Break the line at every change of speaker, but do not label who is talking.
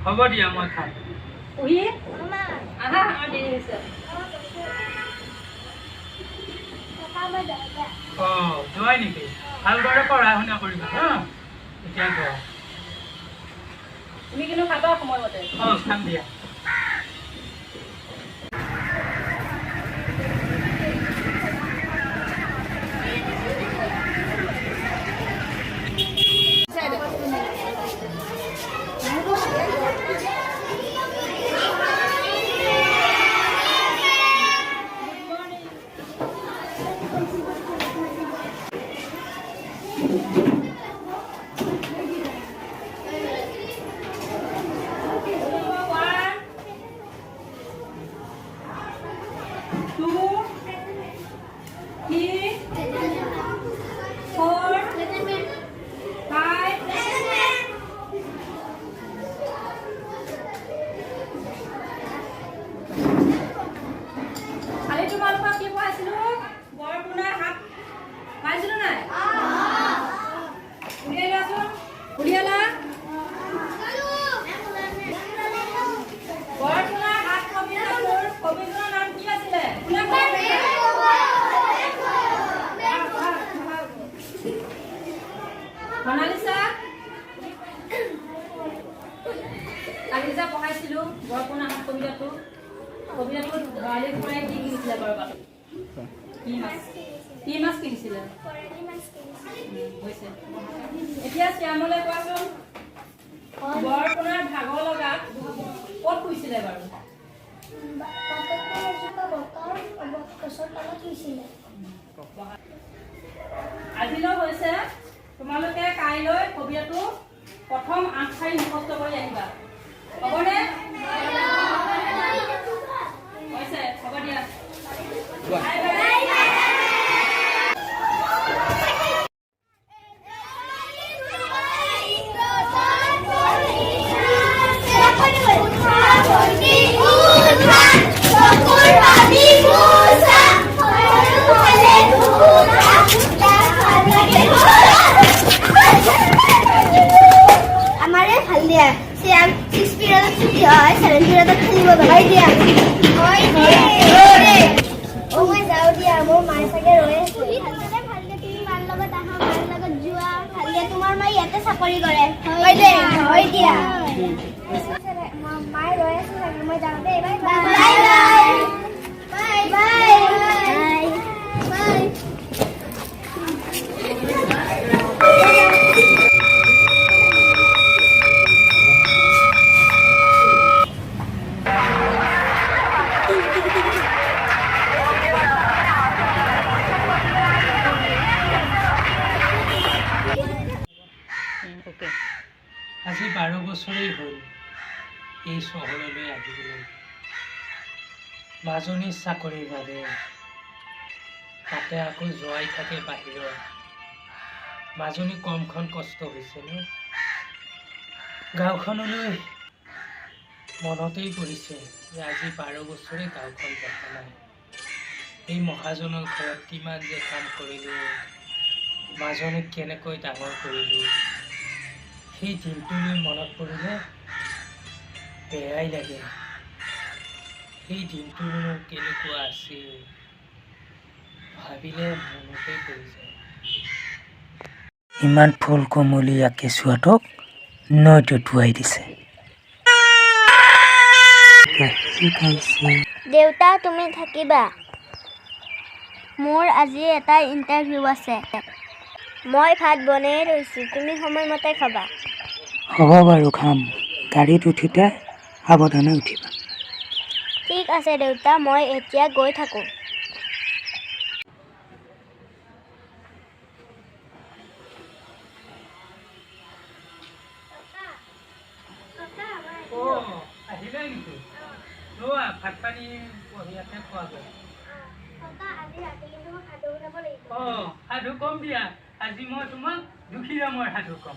হ'ব দিয়া মই খাম।
উহি আহা আমাৰ দেৰি হৈছে।
যোৱাই নেকি? ভালদৰে পঢ়া শুনা কৰিবা হা। এতিয়া যোৱা।
তুমি কিন্তু খাবা সময়মতে।
খাম দিয়া।
পঢ়াইছিলো বৰপনা কবিতাটো ভৰালিৰ পৰাই কি কিনিছিলে বাৰু বাটত? কি মাছ কিনিছিলে? হৈছে। এতিয়া শ্যামলে কোৱাচোন বৰপনাৰ ভাগৰ লগাত ক'ত শুইছিলে বাৰু? আজিলৈ হৈছে তোমালোকে কাইলৈ কবিতাটো প্ৰথম 8 শাৰী মুখস্থ কৰি আহিবা। হ'বনে? হৈছে। হ'ব দিয়া।
তোমাৰ মায়ে ইয়াতে চাকৰি কৰে হয় দে হয় দিয়া মায়ে ৰৈ আছে চাগে মই যাওঁ দেই bye bye bye bye bye
আজি 12 বছৰেই হ'ল এই চহৰলৈ আহিবলৈ। মাজনীৰ চাকৰিৰ বাবে তাতে আকৌ যোৱাই থাকে বাহিৰত। মাজনী কমখন কষ্ট হৈছেনে? গাঁওখনলৈ মনতেই পৰিছে যে আজি 12 বছৰে গাঁওখন দেখা নাই। এই মহাজনৰ ঘৰত কিমান যে কাম কৰিলোঁ, মাজনীক কেনেকৈ ডাঙৰ কৰিলোঁ, সেই দিনটোলৈ মনত পৰিলে বেয়াই লাগে। সেই দিনটোনো কেনেকুৱা আছিল ভাবিলে মনতেই পৰি যায়। ইমান ফুল কোমলীয়া কেঁচুৱাটোক নৈত উটুৱাই দিছে।
দেউতা তুমি থাকিবা, মোৰ আজি এটা ইণ্টাৰভিউ আছে। মই ভাত বনাই থৈছোঁ, তুমি সময়মতে খাবা।
হ'ব বাৰু খাম। গাড়ীত উঠোঁতে সাৱধানে উঠিবা।
ঠিক আছে দেউতা, মই এতিয়া গৈ থাকোঁ।
আহিলাই নেকি? ভাত পানী বঢ়িয়াকৈ খোৱা যায়। সাধু কম দিয়া। আজি মই তোমাক দুখীৰামৰ সাধু কম।